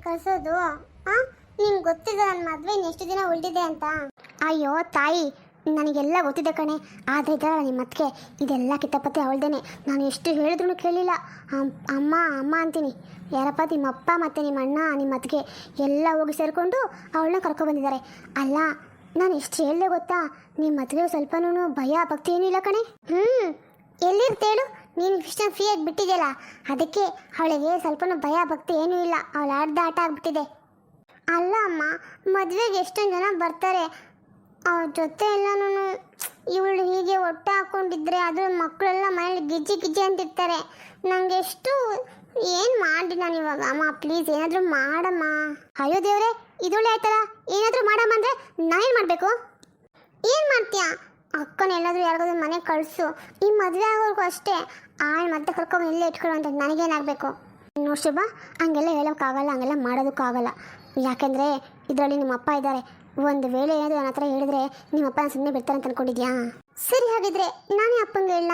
ಕಳ್ಸೋದು? ನಿಂಗೆ ಗೊತ್ತಿದೆ ನನ್ನ ಮದುವೆ ಎಷ್ಟು ದಿನ ಉಳಿದಿದೆ ಅಂತ? ಅಯ್ಯೋ ತಾಯಿ, ನನಗೆಲ್ಲ ಗೊತ್ತಿದೆ ಕಣೆ. ಆದರೆ ಇದಲ್ಲ ನಿಮ್ಮ ಅತ್ತಿಗೆ, ಇದೆಲ್ಲ ಕಿತ್ತಪತ್ತೆ ಅವಳ್ದೇನೆ. ನಾನು ಎಷ್ಟು ಹೇಳಿದ್ರು ಕೇಳಿಲ್ಲ. ಅಮ್ಮ ಅಮ್ಮ ಅಂತೀನಿ. ಯಾರಪ್ಪ? ನಿಮ್ಮಪ್ಪ ಮತ್ತು ನಿಮ್ಮ ಅಣ್ಣ, ನಿಮ್ಮ ಅತ್ತಿಗೆ ಎಲ್ಲ ಹೋಗಿ ಸೇರಿಕೊಂಡು ಅವಳನ್ನ ಕರ್ಕೊಬಂದಿದ್ದಾರೆ. ಅಲ್ಲ, ನಾನು ಎಷ್ಟು ಹೇಳಿದೆ ಗೊತ್ತಾ? ನಿಮ್ಮ ಅತ್ತಿಗೆ ಸ್ವಲ್ಪನೂ ಭಯ ಭಕ್ತಿ ಏನೂ ಇಲ್ಲ ಕಣೆ. ಎಲ್ಲಿರ್ತೇಳು? ನೀನು ಇಷ್ಟ ಫ್ರೀಯಾಗಿ ಬಿಟ್ಟಿದೆಯಲ್ಲ, ಅದಕ್ಕೆ ಅವಳಿಗೆ ಸ್ವಲ್ಪನೂ ಭಯ ಭಕ್ತಿ ಏನೂ ಇಲ್ಲ. ಅವಳು ಆಟ ಆಗ್ಬಿಟ್ಟಿದೆ. ಅಲ್ಲ ಅಮ್ಮ, ಮದುವೆಗೆ ಎಷ್ಟೊಂದು ಜನ ಬರ್ತಾರೆ, ಅವ್ರ ಜೊತೆ ಎಲ್ಲನೂ ಇವಳು ಹೀಗೆ ಹೊಟ್ಟೆ ಹಾಕ್ಕೊಂಡಿದ್ರೆ ಅದ್ರ ಮಕ್ಕಳೆಲ್ಲ ಮನೇಲಿ ಗಿಜ್ಜಿ ಗಿಜ್ಜಿ ಅಂತಿರ್ತಾರೆ. ನನಗೆ ಎಷ್ಟು ಏನು ಮಾಡಿ ನಾನು ಇವಾಗ? ಅಮ್ಮ ಪ್ಲೀಸ್ ಏನಾದರೂ ಮಾಡಮ್ಮ. ಅಯ್ಯೋ ದೇವ್ರೆ, ಇದೊಳ್ಳೆ ಆಯ್ತಲ್ಲ. ಏನಾದರೂ ಮಾಡಮ್ಮ ಅಂದರೆ ನಾನೇನು ಮಾಡಬೇಕು? ಏನು ಮಾಡ್ತೀಯಾ? ಅಕ್ಕನ ಎಲ್ಲಾದರೂ ಯಾರಿಗಾದ್ರೂ ಮನೆ ಕಳಿಸು. ಈ ಮದುವೆ ಆಗೋರ್ಗೂ ಅಷ್ಟೇ. ಮತ್ತೆ ಕರ್ಕೊಂಡು ಇಲ್ಲೇ ಇಟ್ಕೊಳ್ಳೋ ಅಂತ ನನಗೇನಾಗಬೇಕು? ನೋಡಿ ಶುಭ, ಹಂಗೆಲ್ಲ ಹೇಳೋಕ್ಕಾಗಲ್ಲ, ಹಂಗೆಲ್ಲ ಮಾಡೋದಕ್ಕಾಗಲ್ಲ. ಯಾಕೆಂದರೆ ಇದರಲ್ಲಿ ನಿಮ್ಮ ಅಪ್ಪ ಇದ್ದಾರೆ. ಒಂದು ವೇಳೆ ಏನಾದರೂ ನನ್ನ ಹತ್ರ ಹೇಳಿದ್ರೆ ನಿಮ್ಮಪ್ಪ ಸುಮ್ಮನೆ ಬಿಡ್ತಾರೆ ಅಂತ ಅನ್ಕೊಂಡಿದ್ಯಾ? ಸರಿ, ಹಾಗಿದ್ರೆ ನಾನೇ ಅಪ್ಪಂಗೆ ಹೇಳ.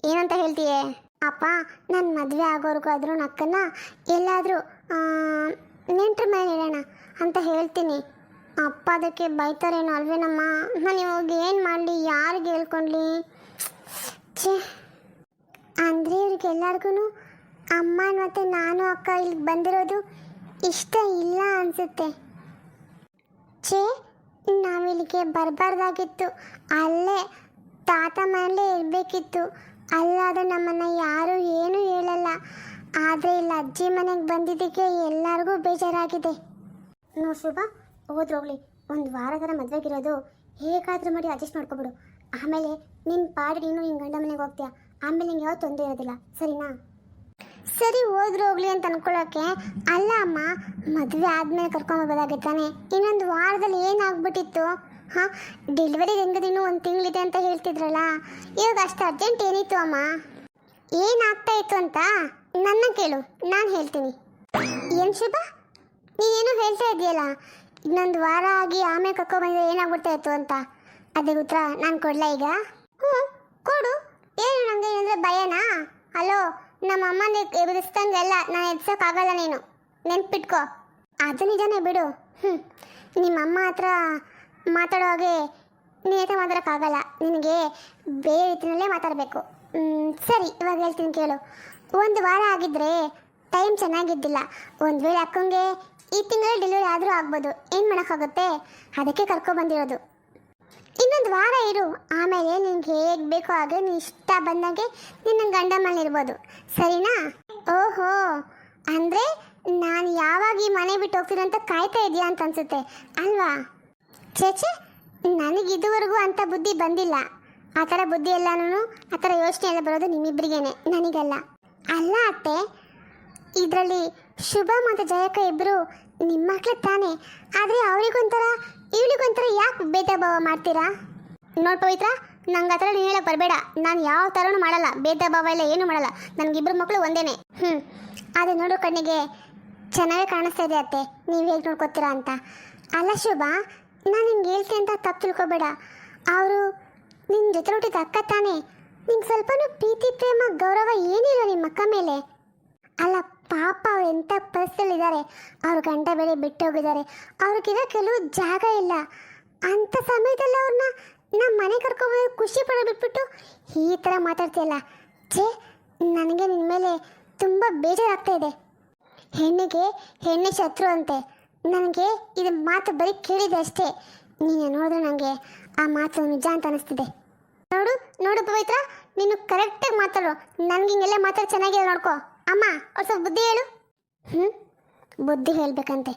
ಏನಂತ ಹೇಳ್ತೀಯೇ? ಅಪ್ಪ, ನನ್ನ ಮದುವೆ ಆಗೋರ್ಗೂ ಆದರೂ ಅಕ್ಕನ್ನ ಎಲ್ಲಾದರೂ ನೆಂಟ್ರ ಮೇಲೆ ಹೇಳೋಣ ಅಂತ ಹೇಳ್ತೀನಿ. ಅಪ್ಪ ಅದಕ್ಕೆ ಬೈತಾರೇನೋ ಅಲ್ವೇನಮ್ಮ? ನಾನು ಇವಾಗ ಏನು ಮಾಡಲಿ? ಯಾರಿಗೆ ಹೇಳ್ಕೊಂಡ್ಲಿ? ಛೇ, ಅಂದರೆ ಇವ್ರಿಗೆಲ್ಲರಿಗೂ ಅಮ್ಮ ಮತ್ತು ನಾನು ಅಕ್ಕ ಇಲ್ಲಿಗೆ ಬಂದಿರೋದು ಇಷ್ಟ ಇಲ್ಲ ಅನಿಸುತ್ತೆ. ಛೇ, ನಾವಿಲ್ಲಿಗೆ ಬರಬಾರ್ದಾಗಿತ್ತು. ಅಲ್ಲೇ ತಾತ ಮನೇಲೇ ಇರಬೇಕಿತ್ತು. ಅಲ್ಲಾದರೆ ನಮ್ಮನ್ನು ಯಾರೂ ಏನೂ ಹೇಳಲ್ಲ. ಆದರೆ ಇಲ್ಲಿ ಅಜ್ಜಿ ಮನೆಗೆ ಬಂದಿದ್ದಕ್ಕೆ ಎಲ್ಲರಿಗೂ ಬೇಜಾರಾಗಿದೆ. ನೋಡಿ ಶುಭ, ಹೋದ್ರೋಗ್ಲಿ. ಒಂದು ವಾರ ಥರ ಮದುವೆಗಿರೋದು, ಹೇಗಾದರೂ ಮಾಡಿ ಅಡ್ಜಸ್ಟ್ ಮಾಡ್ಕೊಬಿಡು. ಆಮೇಲೆ ನಿನ್ನ ಪಾಡು ನೀನು ಹಿಂಗೆ ಗಂಡ ಮನೆಗೆ ಹೋಗ್ತೀಯ. ಆಮೇಲೆ ನಿಂಗೆ ಯಾವ ತೊಂದರೆ ಇರೋದಿಲ್ಲ, ಸರಿನಾ? ಸರಿ, ಹೋದ್ರು ಹೋಗ್ಲಿ ಅಂತ ಅನ್ಕೊಳ್ಳೋಕ್ಕೆ. ಅಲ್ಲ ಅಮ್ಮ, ಮದುವೆ ಆದಮೇಲೆ ಕರ್ಕೊಂಬರ್ಬೋದಾಗಿತ್ತಾನೆ. ಇನ್ನೊಂದು ವಾರದಲ್ಲಿ ಏನಾಗ್ಬಿಟ್ಟಿತ್ತು? ಡೆಲಿವರಿ ಹೆಂಗದಿನ್ನೂ ಒಂದು ತಿಂಗಳಿದೆ ಅಂತ ಹೇಳ್ತಿದ್ರಲ್ಲ, ಇವಾಗ ಅಷ್ಟು ಅರ್ಜೆಂಟ್ ಏನಿತ್ತು ಅಮ್ಮ? ಏನಾಗ್ತಾ ಇತ್ತು ಅಂತ ನನ್ನ ಕೇಳು, ನಾನು ಹೇಳ್ತೀನಿ. ಏನು ಶುಭ, ನೀನೇನು ಹೇಳ್ತಾ ಇದೆಯಲ್ಲ, ಇನ್ನೊಂದು ವಾರ ಆಗಿ ಆಮೇಲೆ ಕರ್ಕೊಬಂದ್ರೆ ಏನಾಗ್ಬಿಡ್ತಾ ಇತ್ತು ಅಂತ? ಅದಕ್ಕೆ ಉತ್ತರ ನಾನು ಕೊಡಲ ಈಗ? ಕೊಡು. ಏನು ನನಗೆ ಏನಂದರೆ ಭಯನಾ? ಹಲೋ, ನಮ್ಮ ಅಮ್ಮನ ಎದುರಿಸ್ದಂಗೆಲ್ಲ ನಾನು ಎದ್ಸೋಕ್ಕಾಗಲ್ಲ, ನೀನು ನೆನ್ಪಿಟ್ಕೋ. ಅದು ನಿಜನೇ ಬಿಡು. ನಿಮ್ಮಮ್ಮ ಹತ್ರ ಮಾತಾಡೋ ಹಾಗೆ ನೀನೇ ಮಾತಾಡೋಕ್ಕಾಗಲ್ಲ. ನಿನಗೆ ಬೇರೆ ರೀತಿಯಲ್ಲೇ ಮಾತಾಡಬೇಕು. ಸರಿ, ಇವಾಗ ಹೇಳ್ತೀನಿ ಕೇಳು. ಒಂದು ವಾರ ಆಗಿದ್ದರೆ ಟೈಮ್ ಚೆನ್ನಾಗಿದ್ದಿಲ್ಲ. ಒಂದು ವೇಳೆ ಅಕ್ಕಂಗೆ ಈ ತಿಂಗಳಲ್ಲಿ ಡೆಲಿವರಿ ಆದರೂ ಆಗ್ಬೋದು. ಏನು ಮಾಡೋಕ್ಕಾಗುತ್ತೆ? ಅದಕ್ಕೆ ಕರ್ಕೊಬಂದಿರೋದು. ಇನ್ನೊಂದು ವಾರ ಇರು, ಆಮೇಲೆ ನಿನ್ಗೆ ಹೇಗೆ ಬೇಕೋ ಹಾಗೆ ನೀನು ಇಷ್ಟ ಬಂದಾಗೆ ನಿನ್ನ ಗಂಡ ಮನೆ ಇರ್ಬೋದು, ಸರಿನಾ? ಓಹೋ, ಅಂದರೆ ನಾನು ಯಾವಾಗ ಈ ಮನೆ ಬಿಟ್ಟು ಹೋಗ್ತೀನಿ ಅಂತ ಕಾಯ್ತಾ ಇದೆಯಾ ಅಂತ ಅನ್ಸುತ್ತೆ ಅಲ್ವಾ? ಚೇಚೆ, ನನಗೆ ಇದುವರೆಗೂ ಅಂಥ ಬುದ್ಧಿ ಬಂದಿಲ್ಲ. ಆ ಥರ ಬುದ್ಧಿ ಎಲ್ಲನೂ, ಆ ಥರ ಯೋಚನೆ ಎಲ್ಲ ಬರೋದು ನಿಮ್ಮಿಬ್ಬರಿಗೇನೆ, ನನಗಲ್ಲ. ಅಲ್ಲ ಅತ್ತೆ, ಇದರಲ್ಲಿ ಶುಭ ಮತ್ತು ಜಯಕ್ಕ ಇಬ್ಬರು ನಿಮ್ಮ ಮಕ್ಕಳು ತಾನೇ. ಆದರೆ ಅವರಿಗೊಂಥರ ಇವಳಿಗೊಂಥರ ಯಾಕೆ ಭೇದ ಭಾವ ಮಾಡ್ತೀರಾ? ನೋಡಿ ಪವಿತ್ರ, ನಂಗೆ ಆ ಥರ ನೀನು ಹೇಳಕ್ಕೆ ಬರಬೇಡ. ನಾನು ಯಾವ ಥರನೂ ಮಾಡಲ್ಲ, ಭೇದ ಭಾವ ಎಲ್ಲ ಏನೂ ಮಾಡಲ್ಲ. ನನಗಿಬ್ಬರು ಮಕ್ಕಳು ಒಂದೇನೆ. ಅದು ನೋಡೋ ಕಣ್ಣಿಗೆ ಚೆನ್ನಾಗೇ ಕಾಣಿಸ್ತಾ ಇದೆ ಅತ್ತೆ, ನೀವು ಹೇಗೆ ನೋಡ್ಕೊತೀರಾ ಅಂತ. ಅಲ್ಲ ಶುಭ, ನಾನು ನಿಂಗೆ ಹೇಳ್ತೀನಿ ಅಂತ ತಪ್ಪು ತಿಳ್ಕೊಬೇಡ. ಅವರು ನಿನ್ನ ಜೊತೆ ಹುಟ್ಟಿದ ಅಕ್ಕ ತಾನೇ. ನಿಂಗೆ ಸ್ವಲ್ಪನೂ ಪ್ರೀತಿ ಪ್ರೇಮ ಗೌರವ ಏನಿಲ್ಲ ನಿಮ್ಮ ಅಕ್ಕ ಮೇಲೆ. ಅಲ್ಲ ಪಾಪ, ಅವ್ರು ಎಂಥ ಪರಿಸ್ಥಿತಿಯಲ್ಲಿದ್ದಾರೆ. ಅವ್ರ ಗಂಡ ಬೇರೆ ಬಿಟ್ಟು ಹೋಗಿದ್ದಾರೆ. ಅವ್ರಿಗಿರೋ ಕೆಲವು ಜಾಗ ಇಲ್ಲ. ಅಂಥ ಸಮಯದಲ್ಲಿ ಅವ್ರನ್ನ ನಮ್ಮ ಮನೆ ಕರ್ಕೊಬೋದು ಖುಷಿ ಪಡೋ ಬಿಟ್ಬಿಟ್ಟು ಈ ಥರ ಮಾತಾಡ್ತೀಯಲ್ಲ. ಛೇ, ನನಗೆ ನಿನ್ನ ಮೇಲೆ ತುಂಬ ಬೇಜಾರಾಗ್ತಾ ಇದೆ. ಹೆಣ್ಣಿಗೆ ಹೆಣ್ಣೆ ಶತ್ರು ಅಂತೆ. ನನಗೆ ಇದು ಮಾತು ಬರೀ ಕೇಳಿದೆ ಅಷ್ಟೇ. ನೀನು ನೋಡಿದ್ರೆ ನನಗೆ ಆ ಮಾತು ನಿಜ ಅಂತ ಅನಿಸ್ತಿದೆ. ನೋಡು ನೋಡು ಪವಿತ್ರ, ನೀನು ಕರೆಕ್ಟಾಗಿ ಮಾತಾಡು. ನನಗೆ ಹಿಂಗೆಲ್ಲ ಮಾತಾಡಿ ಚೆನ್ನಾಗಿದೆ ನೋಡ್ಕೋ. ಅಮ್ಮ, ಅವ್ರು ಸ್ವಲ್ಪ ಬುದ್ಧಿ ಹೇಳು. ಬುದ್ಧಿ ಹೇಳಬೇಕಂತೆ.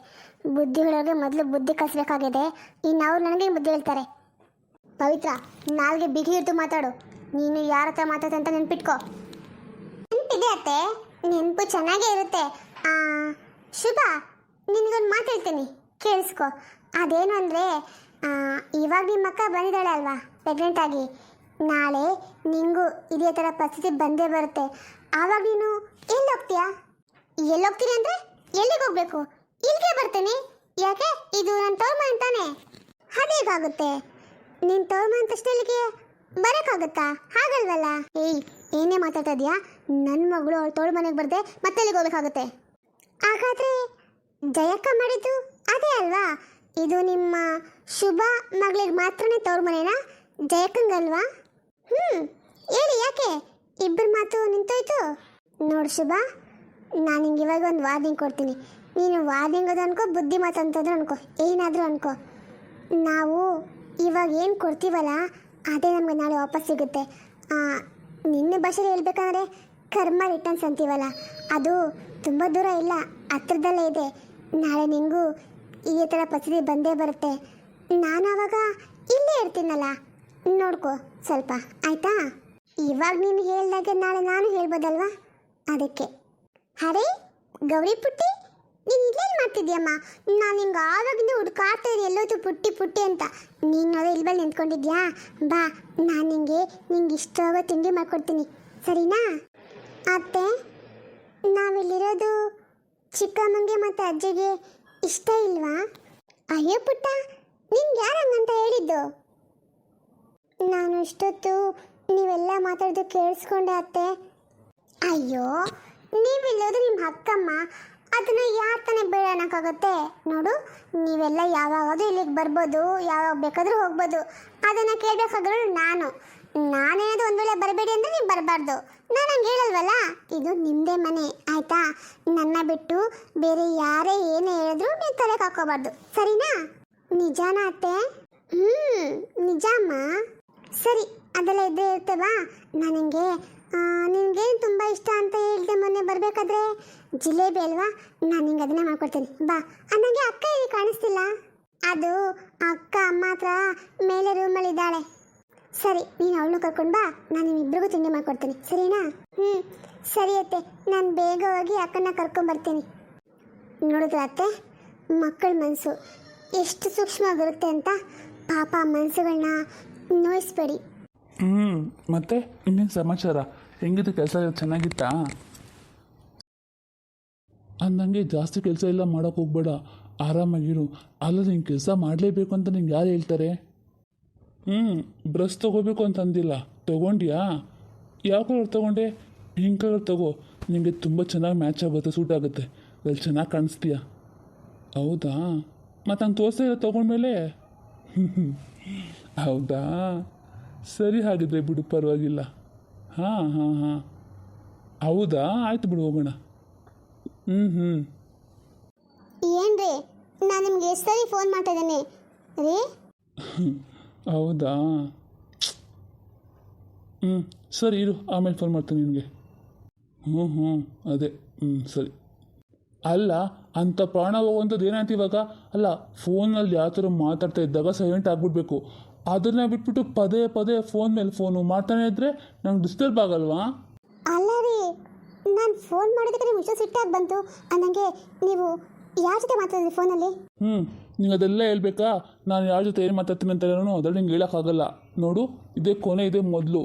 ಬುದ್ಧಿ ಹೇಳೋರಿಗೆ ಮೊದಲು ಬುದ್ಧಿ ಕಲಿಸ್ಬೇಕಾಗಿದೆ. ಇನ್ನು ಅವ್ರು ನನಗೆ ಬುದ್ಧಿ ಹೇಳ್ತಾರೆ. ಪವಿತ್ರ, ನಾಲ್ಗೆ ಬಿಗಿ ಇಟ್ಟು ಮಾತಾಡು. ನೀನು ಯಾರ ಹತ್ರ ಮಾತಾಡ್ತ ಅಂತ ನೆನ್ಪಿಟ್ಕೋ. ನೆನಪಿದೆ ಅತ್ತೆ, ನೆನಪು ಚೆನ್ನಾಗೇ ಇರುತ್ತೆ. ಶುಭ, ನಿನಗೊಂದು ಮಾತು ಹೇಳ್ತೀನಿ, ಕೇಳಿಸ್ಕೊ. ಅದೇನು ಅಂದರೆ, ಇವಾಗ ನಿಮ್ಮ ಅಕ್ಕ ಬಂದಿದ್ದಾಳೆ ಅಲ್ವಾ ಪ್ರೆಗ್ನೆಂಟ್ ಆಗಿ. ನಾಳೆ ನಿಂಗೂ ಇದೇ ಥರ ಪರಿಸ್ಥಿತಿ ಬಂದೇ ಬರುತ್ತೆ. ಆವಾಗ ನೀನು ಎಲ್ಲಿ ಹೋಗ್ತೀಯಾ? ಎಲ್ಲಿ ಹೋಗ್ತೀನಿ ಅಂದರೆ ಎಲ್ಲಿಗೆ ಹೋಗ್ಬೇಕು? ಇಲ್ಲಿಗೆ ಬರ್ತೀನಿ. ಯಾಕೆ? ಇದು ನನ್ನ ತವ್ರ ಮನೆ ತಾನೆ. ಅದೇಗಾಗುತ್ತೆ? ನಿನ್ನ ತವ್ರ ಮನೆ ತಕ್ಷಣ ಇಲ್ಲಿಗೆ ಬರೋಕ್ಕಾಗುತ್ತಾ? ಹಾಗಲ್ವಲ್ಲ. ಏಯ್, ಏನೇ ಮಾತಾಡ್ತಾ ಇದೆಯಾ? ನನ್ನ ಮಗಳು ಅವಳು ತವ್ರ ಮನೆಗೆ ಬರ್ದೆ ಮತ್ತೆ ಎಲ್ಲಿಗೆ ಹೋಗ್ಬೇಕಾಗುತ್ತೆ? ಹಾಗಾದರೆ ಜಯಕ್ಕ ಮಾಡಿದ್ದು ಅದೇ ಅಲ್ವಾ? ಇದು ನಿಮ್ಮ ಶುಭ ಮಗಳಿಗೆ ಮಾತ್ರನೇ ತವ್ರ ಮನೆನಾ? ಜಯಕ್ಕಂಗಲ್ವಾ? ಹೇಳಿ, ಯಾಕೆ ಇಬ್ಬರ ಮಾತು ನಿಂತೋಯ್ತು? ನೋಡು ಶುಭ, ನಾನು ನಿಂಗೆ ಇವಾಗ ಒಂದು ವಾರ್ನಿಂಗ್ ಕೊಡ್ತೀನಿ. ನೀನು ವಾರ್ನಿಂಗ್ ಅದು ಅನ್ಕೋ, ಬುದ್ಧಿ ಮಾತು ಅಂತಂದ್ರೆ ಅನ್ಕೋ, ಏನಾದರೂ ಅನ್ಕೋ. ನಾವು ಇವಾಗ ಏನು ಕೊಡ್ತೀವಲ್ಲ ಅದೇ ನಮಗೆ ನಾಳೆ ವಾಪಸ್ ಸಿಗುತ್ತೆ. ನಿನ್ನ ಭಾಷೆಯಲ್ಲಿ ಹೇಳ್ಬೇಕಂದ್ರೆ ಕರ್ಮ ರಿಟರ್ನ್ಸ್ ಅಂತೀವಲ್ಲ, ಅದು ತುಂಬ ದೂರ ಇಲ್ಲ, ಹತ್ರದಲ್ಲೇ ಇದೆ. ನಾಳೆ ನಿಂಗೂ ಇದೇ ಥರ ಪರಿಸ್ಥಿತಿ ಬಂದೇ ಬರುತ್ತೆ. ನಾನು ಆವಾಗ ಇಲ್ಲೇ ಇರ್ತೀನಲ್ಲ, ನೋಡ್ಕೊ ಸ್ವಲ್ಪ, ಆಯಿತಾ? ಇವಾಗ ನೀನು ಹೇಳ್ದಾಗೆ ನಾಳೆ ನಾನು ಹೇಳ್ಬೋದಲ್ವಾ, ಅದಕ್ಕೆ. ಅರೆ ಗೌರಿ ಪುಟ್ಟಿ, ನೀನು ಇಲ್ಲೇನು ಮಾಡ್ತಿದ್ಯಮ್ಮ? ನಾನು ಹಿಂಗೆ ಆವಾಗಿಂದ ಹುಡ್ಕಾಡ್ತಾ ಇದ್ದೀನಿ ಎಲ್ಲೋದು ಪುಟ್ಟಿ ಪುಟ್ಟಿ ಅಂತ. ನೀನು ಅದು ಇಲ್ಲಿ ನಿಂತ್ಕೊಂಡಿದ್ಯಾ? ಬಾ, ನಾನು ನಿಂಗೆ ಇಷ್ಟವಾಗ ತಿಂಡಿ ಮಾಡ್ಕೊಡ್ತೀನಿ, ಸರಿನಾ? ಅತ್ತೆ, ನಾವಿಲ್ಲಿರೋದು ಚಿಕ್ಕಮ್ಮಂಗೆ ಮತ್ತು ಅಜ್ಜಿಗೆ ಇಷ್ಟ ಇಲ್ವಾ? ಅಯ್ಯೋ ಪುಟ್ಟ, ನಿನ್ಗೆ ಯಾರು ಹಂಗಂತ ಹೇಳಿದ್ದು? ನಾನು ಇಷ್ಟೊತ್ತು ನೀವೆಲ್ಲ ಮಾತಾಡೋದು ಕೇಳಿಸ್ಕೊಂಡೆ ಅತ್ತೆ. ಅಯ್ಯೋ, ನೀವಿಲ್ಲೋದು ನಿಮ್ಮ ಅಕ್ಕಮ್ಮ, ಅದನ್ನ ಯಾರು ತಾನೇ ಬೇಡ ಅನ್ನೋಕ್ಕಾಗುತ್ತೆ? ನೋಡು, ನೀವೆಲ್ಲ ಯಾವಾಗಾದ್ರೂ ಇಲ್ಲಿಗೆ ಬರ್ಬೋದು, ಯಾವಾಗ ಬೇಕಾದರೂ ಹೋಗ್ಬೋದು. ಅದನ್ನು ಕೇಳಬೇಕಾದ್ರೂ ನಾನೇನಾದ್ರು ಒಂದು ವೇಳೆ ಬರಬೇಡಿ ಅಂದರೆ ನೀವು ಬರಬಾರ್ದು. ನಾನು ಹಂಗೆ ಹೇಳಲ್ವಲ್ಲ, ಇದು ನಿಮ್ಮದೇ ಮನೆ, ಆಯಿತಾ? ನನ್ನ ಬಿಟ್ಟು ಬೇರೆ ಯಾರೇ ಏನೇ ಹೇಳಿದ್ರು ನೀವು ತಲೆಗೆ ಹಾಕೋಬಾರ್ದು, ಸರಿನಾ? ನಿಜಾನ ಅತ್ತೆ? ನಿಜಾಮ್ಮ. ಸರಿ, ಅದೆಲ್ಲ ಇದ್ದೇ ಇರ್ತೇವಾ? ನಾನು ನಿನಗೇನು ತುಂಬ ಇಷ್ಟ ಅಂತ ಹೇಳಿದೆ ಮೊನ್ನೆ ಬರಬೇಕಾದ್ರೆ? ಜಿಲೇಬಿ ಅಲ್ವಾ? ನಾನು ನಿಂಗೆ ಅದನ್ನೇ ಮಾಡ್ಕೊಡ್ತೀನಿ, ಬಾ. ನನಗೆ ಅಕ್ಕ ಇಲ್ಲಿ ಕಾಣಿಸ್ತಿಲ್ಲ. ಅದು ಅಕ್ಕ ಅಮ್ಮ ಹತ್ರ ಮೇಲೆ ರೂಮಲ್ಲಿದ್ದಾಳೆ. ಸರಿ, ನೀನು ಅವಳನ್ನು ಕರ್ಕೊಂಡು ಬಾ, ನಾನು ನಿಮ್ಮಿಬ್ಬರಿಗೂ ತಿಂಡಿ ಮಾಡ್ಕೊಡ್ತೀನಿ, ಸರಿನಾ? ಸರಿ ಅತ್ತೆ, ನಾನು ಬೇಗ ಹೋಗಿ ಅಕ್ಕನ ಕರ್ಕೊಂಬರ್ತೀನಿ. ನೋಡಿದ್ರೆ ಅತ್ತೆ, ಮಕ್ಕಳ ಮನಸ್ಸು ಎಷ್ಟು ಸೂಕ್ಷ್ಮವಾಗಿರುತ್ತೆ ಅಂತ. ಪಾಪ ಮನಸ್ಸುಗಳನ್ನ ನೋಯಿಸ್ಬೇಡಿ. ಮತ್ತೆ ಇನ್ನೇನು ಸಮಾಚಾರ? ಹೆಂಗಿತ್ತು ಕೆಲಸ? ಚೆನ್ನಾಗಿತ್ತಾ? ಅಂದಂಗೆ ಜಾಸ್ತಿ ಕೆಲಸ ಎಲ್ಲ ಮಾಡೋಕೆ ಹೋಗ್ಬೇಡ, ಆರಾಮಾಗಿರು. ಅಲ್ಲ, ನಿಂಗೆ ಕೆಲಸ ಮಾಡಲೇಬೇಕು ಅಂತ ನಿಂಗೆ ಯಾರು ಹೇಳ್ತಾರೆ? ಬ್ರಷ್ ತೊಗೋಬೇಕು ಅಂತ ಅಂದಿಲ್ಲ, ತೊಗೊಂಡ್ಯಾ? ಯಾವ ಕಲರ್ ತೊಗೊಂಡೆ? ಪಿಂಕ್ ಕಲರ್ ತೊಗೋ, ನಿಮಗೆ ತುಂಬ ಚೆನ್ನಾಗಿ ಮ್ಯಾಚ್ ಆಗುತ್ತೆ, ಸೂಟ್ ಆಗುತ್ತೆ, ಅಲ್ಲಿ ಚೆನ್ನಾಗಿ ಕಾಣಿಸ್ತೀಯ. ಹೌದಾ? ಮತ್ತು ಹಂಗೆ ತೋರಿಸ್ತಾ ಇಲ್ಲ ತೊಗೊಂಡ್ಮೇಲೆ? ಹೌದಾ, ಸರಿ, ಹಾಗಿದ್ರೆ ಬಿಡು, ಪರವಾಗಿಲ್ಲ. ಹಾಂ ಹೌದಾ, ಆಯ್ತು ಬಿಡು, ಹೋಗೋಣ. ಏನ್ರಿ, ನಾನು ನಿಮ್ಗೆ ಎಷ್ಟು ಸರಿ ಫೋನ್ ಮಾಡ್ತಾ ಇದ್ದೇನೆ ರೀ? ಹೌದಾ, ಸರಿ ಇರು, ಆಮೇಲೆ ಫೋನ್ ಮಾಡ್ತೀನಿ ನಿನಗೆ. ಅದೇ, ಸರಿ. ಅಲ್ಲ, ಅಂಥ ಪ್ರಾಣ ಹೋಗುವಂಥದ್ದು ಏನಾಯ್ತು ಇವಾಗ? ಅಲ್ಲ, ಫೋನಲ್ಲಿ ಯಾವ ಥರ ಮಾತಾಡ್ತಾ ಇದ್ದಾಗ ಸೈಲೆಂಟ್ ಆಗಿಬಿಡ್ಬೇಕು. ಅದನ್ನ ಬಿಟ್ಬಿಟ್ಟು ಪದೇ ಪದೇ ಫೋನ್ ಮೇಲೆ ಫೋನು ಮಾಡ್ತಾನೆ ಇದ್ದರೆ ನಂಗೆ ಡಿಸ್ಟರ್ಬ್ ಆಗಲ್ವಾ? ಅಲ್ಲ ರೀ, ನಾನು ಫೋನ್ ಮಾಡೋದಕ್ಕೆ ನಿಮ್ಗೆ ಇಷ್ಟು ಸಿಟ್ಟಾಗಿ ಬಂತು. ನನಗೆ ನೀವು ಯಾರ ಜೊತೆ ಮಾತಾಡಿದ್ರಿ ಫೋನಲ್ಲಿ? ನಿಂಗೆ ಅದೆಲ್ಲ ಹೇಳ್ಬೇಕಾ? ನಾನು ಯಾರ ಜೊತೆ ಏನು ಮಾತಾಡ್ತೀನಿ ಅಂತ ಹೇಳೋನು ಅದ್ರಲ್ಲಿ ನಿಂಗೆ ಹೇಳೋಕ್ಕಾಗಲ್ಲ. ನೋಡು, ಇದೇ ಕೊನೆ, ಇದೇ ಮೊದಲು.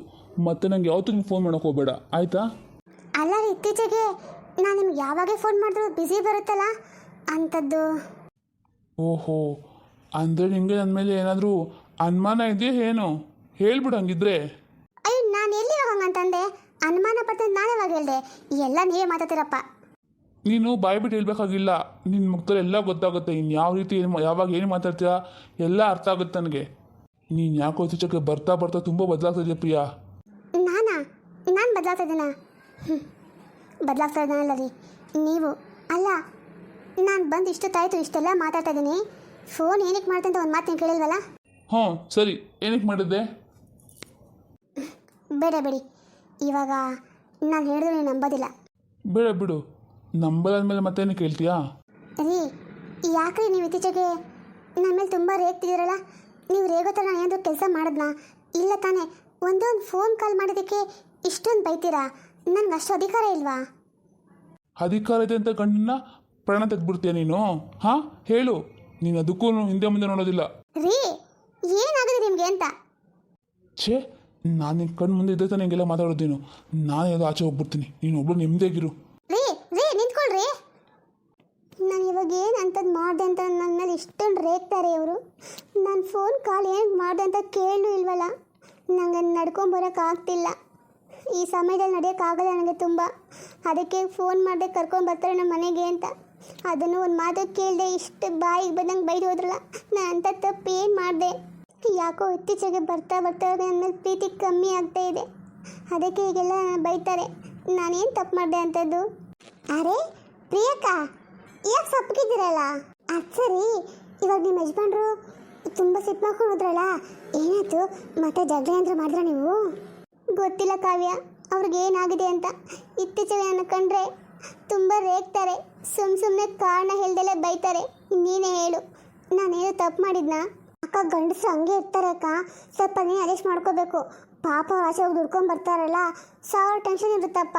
ಮತ್ತೆ ನಂಗೆ ಯಾವತ್ತೂ ನಿಂಗೆ ಫೋನ್ ಮಾಡೋಕೆ ಹೋಗಬೇಡ, ಆಯಿತಾ? ಅಲ್ಲ ರೀ, ಇತ್ತೀಚೆಗೆ ನಾನು ನಿಮ್ಗೆ ಯಾವಾಗ ಫೋನ್ ಮಾಡಿದ್ರು ಬ್ಯುಸಿ ಬರುತ್ತಲ್ಲ, ಅಂಥದ್ದು. ಓಹೋ, ಅಂದರೆ ನಿಮಗೆ ನನ್ನ ಮೇಲೆ ಏನಾದರೂ ಅನುಮಾನ ಇದೆಯಾ ಏನು? ಹೇಳ್ಬಿಡು ಹಂಗಿದ್ರೆ. ಅಯ್ಯೋ, ನಾನು ಎಲ್ಲಿ ಹಂಗಂತಂದೆ? ಅನುಮಾನ ಪಡ್ತಂದು ನಾನು ಯಾವಾಗ ಹೇಳಿದೆ? ಎಲ್ಲ ನೀವೇ ಮಾತಾಡ್ತೀರಪ್ಪ. ನೀನು ಬಾಯ್ಬಿಟ್ಟು ಹೇಳ್ಬೇಕಾಗಿಲ್ಲ, ನಿನ್ನ ಮುಖದಲ್ಲಿ ಎಲ್ಲ ಗೊತ್ತಾಗುತ್ತೆ. ಇನ್ನು ಯಾವ ರೀತಿ ಯಾವಾಗ ಏನು ಮಾತಾಡ್ತೀಯಾ ಎಲ್ಲ ಅರ್ಥ ಆಗುತ್ತೆ ನನಗೆ. ನೀನು ಯಾಕೋ ಇತ್ತೀಚೆಗೆ ಬರ್ತಾ ಬರ್ತಾ ತುಂಬ ಬದಲಾಗ್ತಿದ್ಯಾ ಪ್ರಿಯಾ. ನಾನು ಬದಲಾಗ್ತಾ ಇದ್ದೀನ? ಬದಲಾಗ್ತಾ ಇದ್ದಾನಲ್ಲ ರೀ ನೀವು. ಅಲ್ಲ, ನಾನು ಬಂದು ಇಷ್ಟೊತ್ತಾಯಿತು, ಇಷ್ಟೆಲ್ಲ ಮಾತಾಡ್ತಾ ಇದ್ದೀನಿ, ಫೋನ್ ಏನಕ್ಕೆ ಮಾಡ್ತೆ ಅಂತ ಒಂದು ಮಾತು ನೀವು ಕೇಳಿಲ್ವಲ್ಲ? ಸರಿ, ಏನಕ್ಕೆ ಮಾಡಿದ್ದೆ? ಬೇಡ ಬಿಡಿ, ಇವಾಗ ನಾನು ಹೇಳಿದ್ರೆ ನೀವು ನಂಬೋದಿಲ್ಲ. ಬೇಡ ಬಿಡು, ನಂಬಲಾದ್ಮೇಲೆ ಮತ್ತೇನು ಕೇಳ್ತೀಯಾ? ರೀ, ಯಾಕ್ರಿ ನೀವು ಇತ್ತೀಚೆಗೆ ನನ್ನ ಮೇಲೆ ತುಂಬ ರೇಗ್ತಿದ್ದೀರಲ್ಲ? ನೀವು ರೇಗೋ ಥರ ನಾನು ಏನಾದರೂ ಕೆಲಸ ಮಾಡಿದ್ನಾ? ಇಲ್ಲ ತಾನೇ? ಒಂದೊಂದು ಫೋನ್ ಕಾಲ್ ಮಾಡೋದಕ್ಕೆ ಇಷ್ಟೊಂದು ಬೈತೀರಾ? ನನಗೆ ಅಷ್ಟು ಅಧಿಕಾರ ಇಲ್ವಾ? ಅಧಿಕಾರ ಇದೆ ಅಂತ ಗಂಡನ್ನ ಪ್ರಾಣ ತೆಗೆದ್ಬಿಡ್ತೀಯ ನೀನು? ಹೇಳು, ನೀನು ಅದಕ್ಕೂ ಹಿಂದೆ ಮುಂದೆ ನೋಡೋದಿಲ್ಲ. ರೀ, ಏನಾಗಿದೆ ನಿಮಗೆ ಅಂತ? ನಾನು ನಿನ್ನ ಕಣ್ಣು ಮುಂದೆ ಇದ್ದೇ ತಾನೆ ಹಿಂಗೆಲ್ಲ ಮಾತಾಡೋದು. ನಾನು ಯಾವುದೋ ಆಚೆ ಹೋಗ್ಬಿಡ್ತೀನಿ, ನೀನು ಒಬ್ಬಳು ನೆಮ್ಮದಿಯಾಗಿರು. ರೀ ನಿಂತ್ಕೊಳ್ರಿ. ನಾನು ಇವಾಗ ಏನು ಅಂಥದ್ದು ಮಾಡಿದೆ ಅಂತ ನನ್ನ ಮೇಲೆ ಇಷ್ಟೊಂದು ರೇಗ್ತಾರೆ ಇವರು. ನಾನು ಫೋನ್ ಕಾಲ್ ಏನು ಮಾಡಿದೆ ಅಂತ ಕೇಳೂ ಇಲ್ವಲ್ಲ. ನನಗೆ ನಡ್ಕೊಂಬರೋಕ್ಕಾಗ್ತಿಲ್ಲ, ಈ ಸಮಯದಲ್ಲಿ ನಡೆಯೋಕ್ಕಾಗಲ್ಲ ನನಗೆ ತುಂಬ. ಅದಕ್ಕೆ ಫೋನ್ ಮಾಡಿದೆ ಕರ್ಕೊಂಬರ್ತಾರೆ ನಮ್ಮ ಮನೆಗೆ ಅಂತ. ಅದನ್ನು ಒಂದು ಮಾತು ಕೇಳಿದೆ ಇಷ್ಟು ಬಾಯಿಗೆ ಬಂದಂಗೆ ಬೈದು ಹೋದ್ರಲ್ಲ. ನಾನು ಅಂಥ ತಪ್ಪು ಏನು ಮಾಡಿದೆ? ಯಾಕೋ ಇತ್ತೀಚೆಗೆ ಬರ್ತಾ ಬರ್ತಾ ನನ್ನ ಮೇಲೆ ಪ್ರೀತಿ ಕಮ್ಮಿ ಆಗ್ತಾ ಇದೆ. ಅದಕ್ಕೆ ಹೀಗೆಲ್ಲ ಬೈತಾರೆ. ನಾನೇನು ತಪ್ಪು ಮಾಡಿದೆ ಅಂಥದ್ದು? ಅರೆ ಪ್ರಿಯಕ್ಕಾ, ಯಾಕೆ ಸಪ್ಪಗಿದ್ದೀರಲ್ಲ? ಅದು ಸರಿ, ಇವಾಗ ನಿಮ್ಮ ಯಜಮಾನ್ರು ತುಂಬ ಸಿಟ್ಟು ಮಾಡ್ಕೊಂಡು ಹೋದ್ರಲ್ಲ, ಏನಾಯ್ತು? ಮತ್ತೆ ಜಗಳ ಏನಾದ್ರು ಮಾಡಿದ್ರ ನೀವು? ಗೊತ್ತಿಲ್ಲ ಕಾವ್ಯ, ಅವ್ರಿಗೆ ಏನಾಗಿದೆ ಅಂತ. ಇತ್ತೀಚೆಗೆ ನನ್ನ ಕಂಡ್ರೆ ತುಂಬ ರೇಗ್ತಾರೆ. ಸುಮ್ಮನೆ ಕಾರಣ ಹೇಳ್ದಲ್ಲೇ ಬೈತಾರೆ. ನೀನೇ ಹೇಳು, ನಾನೇನು ತಪ್ಪು ಮಾಡಿದ್ನಾ? ಅಕ್ಕ, ಗಂಡಸರು ಹಂಗೆ ಇರ್ತಾರೆ ಅಕ್ಕ. ಸ್ವಲ್ಪ ನೀನು ಅಡ್ಜಸ್ಟ್ ಮಾಡ್ಕೋಬೇಕು. ಪಾಪ ಅವ್ರು ಆಚೆ ಹೋಗಿ ದುಡ್ಕೊಂಡು ಬರ್ತಾರಲ್ಲ, ಸಾವಿರ ಟೆನ್ಷನ್ ಇರುತ್ತಪ್ಪ.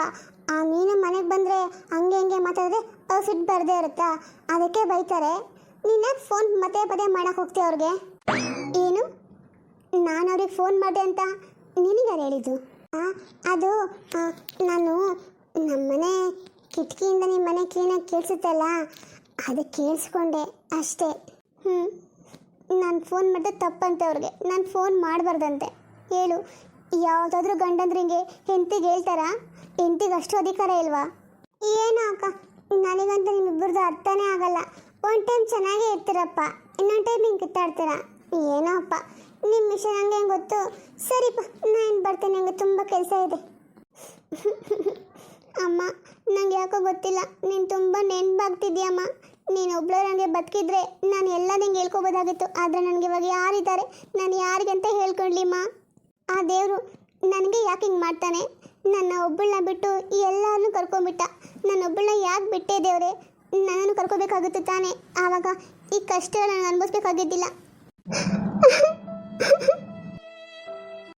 ನೀನು ಮನೆಗೆ ಬಂದರೆ ಹಂಗೆ ಹಂಗೆ ಮಾತಾಡಿದ್ರೆ ಅವ್ರು ಸಿಟ್ಟು ಬರದೇ ಇರುತ್ತಾ? ಅದಕ್ಕೆ ಬೈತಾರೆ. ನೀನು ಫೋನ್ ಪದೇ ಪದೇ ಮಾಡೋಕೆ ಹೋಗ್ತೀಯ ಅವ್ರಿಗೆ? ಏನು, ನಾನು ಅವ್ರಿಗೆ ಫೋನ್ ಮಾಡಿದೆ ಅಂತ ನಿನಗಾರು ಹೇಳಿದ್ದು? ಅದು ನಾನು ನಮ್ಮನೆ ಕಿಟಕಿಯಿಂದ ನಿಮ್ಮ ಮನೆ ಕ್ಲೀನಾಗಿ ಕೇಳಿಸುತ್ತಲ್ಲ, ಅದು ಕೇಳಿಸ್ಕೊಂಡೆ ಅಷ್ಟೇ. ನಾನು ಫೋನ್ ಮಾಡಿದೆ ತಪ್ಪಂತೆ ಅವ್ರಿಗೆ. ನಾನು ಫೋನ್ ಮಾಡಬಾರ್ದಂತೆ. ಹೇಳು, ಯಾವುದಾದ್ರೂ ಗಂಡಂದ್ರಿಗೆ ಹೆಂಡತಿಗೆ ಹೇಳ್ತಾರಾ? ಹೆಂಡತಿಗೆ ಅಷ್ಟು ಅಧಿಕಾರ ಇಲ್ವಾ? ಏನೋ ಅಕ್ಕ, ನನಗಂತೂ ನಿಮ್ಮಿಬ್ಬರದ್ದು ಅರ್ಥನೇ ಆಗಲ್ಲ. ಒಂದು ಟೈಮ್ ಚೆನ್ನಾಗೇ ಇರ್ತೀರಪ್ಪ, ಇನ್ನೊಂದು ಟೈಮ್ ಹಿಂಗೆ ಕಿತ್ತಾಡ್ತೀರ. ಏನೋ ಅಪ್ಪ, ನಿಮ್ಮ ವಿಷಯ ನನಗೆ ಹೆಂಗೆ ಗೊತ್ತು? ಸರಿಪ್ಪ, ನಾನು ಬರ್ತೇನೆ, ನನಗೆ ತುಂಬ ಕೆಲಸ ಇದೆ. ಅಮ್ಮ, ನಂಗೆ ಯಾಕೋ ಗೊತ್ತಿಲ್ಲ, ನೀನು ತುಂಬ ನೆನಪಾಗ್ತಿದ್ಯಮ್ಮ. ನೀನು ಒಬ್ಳು ನನಗೆ ಬದುಕಿದ್ರೆ ನಾನು ಎಲ್ಲ ನಿಂಗೆ ಹೇಳ್ಕೊಬೋದಾಗಿತ್ತು. ಆದರೆ ನನಗೆ ಇವಾಗ ಯಾರಿದ್ದಾರೆ? ನಾನು ಯಾರಿಗಂತ ಹೇಳ್ಕೊಳ್ಳಿಮ್ಮ? ಆ ದೇವರು ನನಗೆ ಯಾಕೆ ಹಿಂಗೆ ಮಾಡ್ತಾನೆ? ನನ್ನ ಒಬ್ಬಳನ್ನ ಬಿಟ್ಟು ಎಲ್ಲರನ್ನೂ ಕರ್ಕೊಂಡ್ಬಿಟ್ಟ. ನನ್ನ ಒಬ್ಬಳನ್ನ ಯಾಕೆ ಬಿಟ್ಟೆ ದೇವರೇ? ನನ್ನನ್ನು ಕರ್ಕೋಬೇಕಾಗಿತ್ತು ತಾನೇ. ಆವಾಗ ಈ ಕಷ್ಟ ನಾನು ಅನುಭವಿಸ್ಬೇಕಾಗಿದ್ದಿಲ್ಲ.